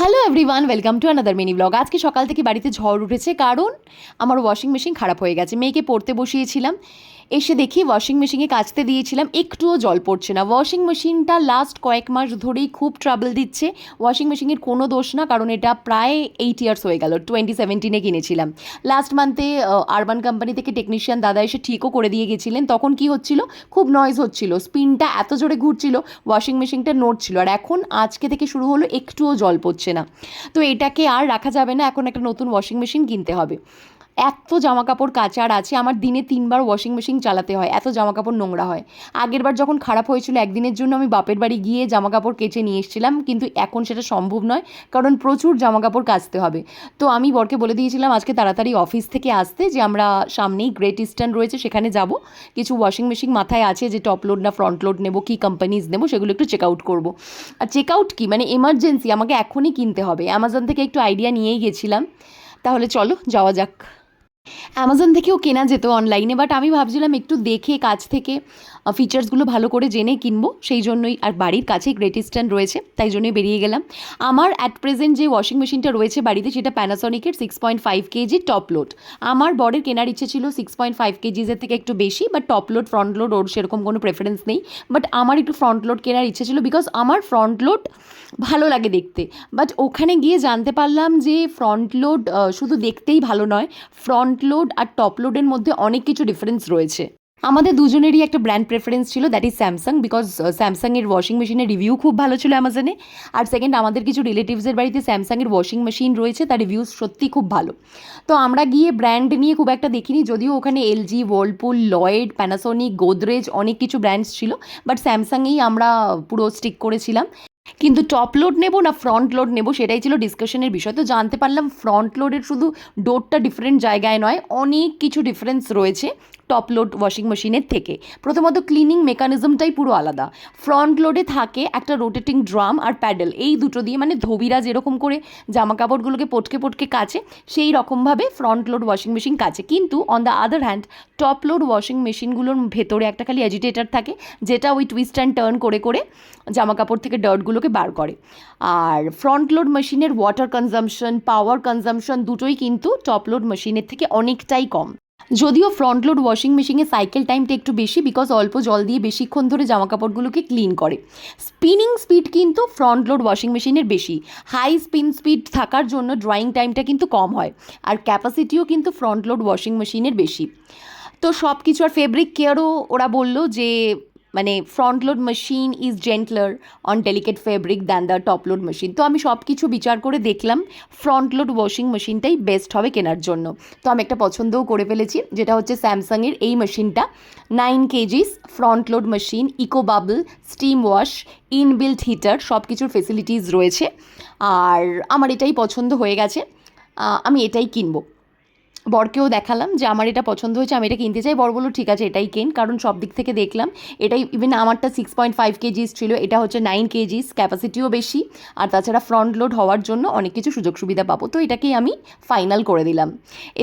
Hello everyone, welcome to another mini blog. আজকে সকাল থেকে বাড়িতে ঝড় উঠেছে, কারণ আমার ওয়াশিং মেশিন খারাপ হয়ে গেছে। মেয়েকে পড়তে বসিয়েছিলাম, এসে দেখি ওয়াশিং মেশিনে কাচতে দিয়েছিলাম, একটুও জল পড়ছে না। ওয়াশিং মেশিনটা লাস্ট কয়েক মাস ধরেই খুব ট্রাবল দিচ্ছে। ওয়াশিং মেশিনের কোনো দোষ না, কারণ এটা প্রায় 8 ইয়ার্স হয়ে গেল। 2017 কিনেছিলাম। লাস্ট মান্থে আরবান কোম্পানি থেকে টেকনিশিয়ান দাদা এসে ঠিকও করে দিয়ে গেছিলেন। তখন কি হচ্ছিল, খুব নয়েজ হচ্ছিল, স্পিনটা এত জোরে ঘুরছিল, ওয়াশিং মেশিনটা নড়ছিল। আর এখন আজকে থেকে শুরু হলো, একটুও জল পড়ছে না। তো এটাকে আর রাখা যাবে না, এখন একটা নতুন ওয়াশিং মেশিন কিনতে হবে। এত জামা কাপড় কাচার আছে আমার, দিনে 3বার ওয়াশিং মেশিন চালাতে হয়, এত জামা কাপড় নোংরা হয়। আগের বার যখন খারাপ হয়েছিল, একদিনের জন্য আমি বাপের বাড়ি গিয়ে জামা কাপড় কেচে নিয়ে এসেছিলাম, কিন্তু এখন সেটা সম্ভব নয়, কারণ প্রচুর জামা কাপড় কাচতে হবে। তো আমি বরকে বলে দিয়েছিলাম আজকে তাড়াতাড়ি অফিস থেকে আসতে, যে আমরা সামনেই গ্রেট ইস্টার্ন রয়েছে, সেখানে যাব। কিছু ওয়াশিং মেশিন মাথায় আছে, যে টপ লোড না ফ্রন্ট লোড নেবো, কী কোম্পানিজ নেবো, সেগুলো একটু চেক আউট করবো। আর চেক আউট কি, মানে এমার্জেন্সি, আমাকে এখনই কিনতে হবে। অ্যামাজন থেকে একটু আইডিয়া নিয়েই গেছিলাম। তাহলে চলো যাওয়া যাক। অ্যামাজন থেকেও কেনা যেত অনলাইনে, বাট আমি ভাবছিলাম একটু দেখে কাছ থেকে ফিচার্সগুলো ভালো করে জেনে কিনবো, সেই জন্যই। আর বাড়ির কাছেই গ্রেট ইস্টার্ন রয়েছে, তাই জন্যই বেরিয়ে গেলাম। আমার অ্যাট প্রেজেন্ট যে ওয়াশিং মেশিনটা রয়েছে বাড়িতে, সেটা প্যানাসনিকের 6.5 কেজি টপ লোড। আমার বরের কেনার ইচ্ছে ছিল 6.5 কেজিজের থেকে একটু বেশি, but top load front load ওর সেরকম কোনো প্রেফারেন্স নেই। বাট আমার একটু ফ্রন্ট লোড কেনার ইচ্ছে ছিল, বিকজ আমার ফ্রন্ট লোড ভালো লাগে দেখতে। বাট ওখানে গিয়ে জানতে পারলাম যে ফ্রন্ট লোড শুধু দেখতেই ভালো নয়, ফ্রন্ট লোড আর টপ লোডের মধ্যে অনেক কিছু ডিফারেন্স রয়েছে। আমাদের দুজনেরই একটা ব্র্যান্ড প্রেফারেন্স ছিল, দ্যাট ইজ স্যামসাং, বিকজ স্যামসাংয়ের ওয়াশিং মেশিনের রিভিউ খুব ভালো ছিল অ্যামাজনে। আর সেকেন্ড, আমাদের কিছু রিলেটিভসের বাড়িতে স্যামসাংয়ের ওয়াশিং মেশিন রয়েছে, তার রিভিউজ সত্যি খুব ভালো। তো আমরা গিয়ে ব্র্যান্ড নিয়ে খুব একটা দেখিনি, যদিও ওখানে LG, Whirlpool, Lloyd, Panasonic, Godrej অনেক কিছু ব্র্যান্ডস ছিল, বাট স্যামসাংয়েই আমরা পুরো স্টিক করেছিলাম। কিন্তু টপ লোড নেব না ফ্রন্ট লোড নেব, সেটাই ছিল ডিসকাশনের বিষয়। তো জানতে পারলাম ফ্রন্ট লোডের শুধু ডোরটা ডিফারেন্ট জায়গায় নয়, অনেক কিছু ডিফারেন্স রয়েছে টপ লোড ওয়াশিং মেশিনের থেকে। প্রথমত ক্লিনিং মেকানিজমটাই পুরো আলাদা। ফ্রন্ট লোডে থাকে একটা রোটেটিং ড্রাম আর প্যাডেল, এই দুটো দিয়ে, মানে ধোবিরা যেরকম করে জামা কাপড়গুলোকে পটকে পটকে কাচে, সেই রকমভাবে ফ্রন্ট লোড ওয়াশিং মেশিন কাচে। কিন্তু on the other hand, top load washing মেশিনগুলোর ভেতরে একটা খালি অ্যাজিটেটার থাকে, যেটা ওই টুইস্ট অ্যান্ড টার্ন করে করে জামা কাপড় থেকে ডার্টগুলোকে বার করে। আর ফ্রন্ট লোড মেশিনের ওয়াটার কনজাম্পশন, পাওয়ার কনজাম্পশন দুটোই কিন্তু টপ লোড মেশিনের থেকে অনেকটাই কম। যদিও ফ্রন্ট লোড ওয়াশিং মেশিনের সাইকেল টাইমটা একটু বেশি, বিকজ অল্প জল দিয়ে বেশিক্ষণ ধরে জামা কাপড়গুলোকে ক্লিন করে। স্পিনিং স্পিড কিন্তু ফ্রন্ট লোড ওয়াশিং মেশিনের বেশি। হাই স্পিন স্পিড থাকার জন্য ড্রাইং টাইমটা কিন্তু কম হয়। আর ক্যাপাসিটিও কিন্তু ফ্রন্ট লোড ওয়াশিং মেশিনের বেশি। তো সব কিছু, আর ফেব্রিক কেয়ারও ওরা বললো যে, মানে front load machine is gentler on delicate fabric than the top load machine. তো আমি সব কিছু বিচার করে দেখলাম ফ্রন্ট লোড ওয়াশিং মেশিনটাই বেস্ট হবে কেনার জন্য। তো আমি একটা পছন্দও করে ফেলেছি, যেটা হচ্ছে স্যামসাংয়ের এই মেশিনটা। 9 kgs front load machine, eco bubble, steam wash, inbuilt heater, সব কিছুর ফেসিলিটিস রয়েছে। আর আমার এটাই পছন্দ হয়ে গেছে, আমি এটাই কিনবো। বরকেও দেখালাম যে আমার এটা পছন্দ হয়েছে, আমি এটা কিনতে চাই। বর বললো ঠিক আছে এটাই কেন, কারণ সব দিক থেকে দেখলাম এটাই। ইভেন আমারটা 6.5 কেজিস ছিল, এটা হচ্ছে 9 কেজিস, ক্যাপাসিটিও বেশি, আর তাছাড়া ফ্রন্ট লোড হওয়ার জন্য অনেক কিছু সুযোগ সুবিধা পাবো। তো এটাকেই আমি ফাইনাল করে দিলাম।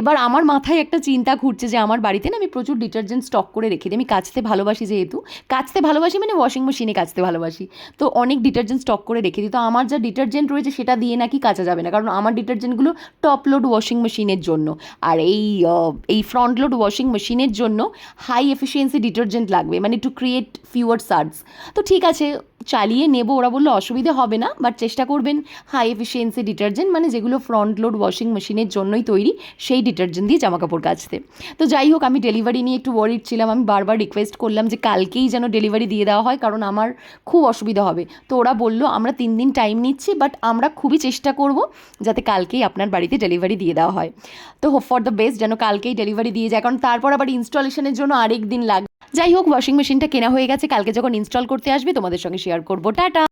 এবার আমার মাথায় একটা চিন্তা ঘুরছে, যে আমার বাড়িতে না আমি প্রচুর ডিটারজেন্ট স্টক করে রেখে দিই। আমি কাচতে ভালোবাসি, যেহেতু কাচতে ভালোবাসি মানে ওয়াশিং মেশিনে কাচতে ভালোবাসি, তো অনেক ডিটারজেন্ট স্টক করে রেখে দিই। তো আমার যা ডিটারজেন্ট রয়েছে সেটা দিয়ে নাকি কাচা যাবে না, কারণ আমার ডিটারজেন্টগুলো টপ লোড ওয়াশিং মেশিনের জন্য। আর এই ফ্রন্ট লোড ওয়াশিং মেশিনের জন্য হাই এফিসিয়েন্সি ডিটারজেন্ট লাগবে, মানে টু ক্রিয়েট ফিউয়ার সার্টস। তো ঠিক আছে, চালিয়ে নেব। ওরা বললো অসুবিধা হবে না, বাট চেষ্টা করবেন হাই এফিসিয়েন্সি ডিটারজেন্ট, মানে যেগুলো ফ্রন্ট লোড ওয়াশিং মেশিনের জন্যই তৈরি, সেই ডিটারজেন্ট দিয়ে জামা কাপড় কাচতে। তো যাই হোক, আমি ডেলিভারি নিয়ে একটু ওয়ারিড ছিলাম। আমি বারবার রিকোয়েস্ট করলাম যে কালকেই যেন ডেলিভারি দিয়ে দেওয়া হয়, কারণ আমার খুব অসুবিধা হবে। তো ওরা বললো আমরা 3 দিন টাইম নিচ্ছি, বাট আমরা খুবই চেষ্টা করব যাতে কালকেই আপনার বাড়িতে ডেলিভারি দিয়ে দেওয়া হয়। তো হোপ ফর দ্য বেস্ট, যেন কালকেই ডেলিভারি দিয়ে যায়, কারণ তারপর আবার ইনস্টলেশনের জন্য আরেক দিন লাগবে। যাই হোক, ওয়াশিং মেশিনটা কেনা হয়ে গেছে, কালকে যখন ইনস্টল করতে আসবে তোমাদের সঙ্গে শেয়ার করবো। টাটা।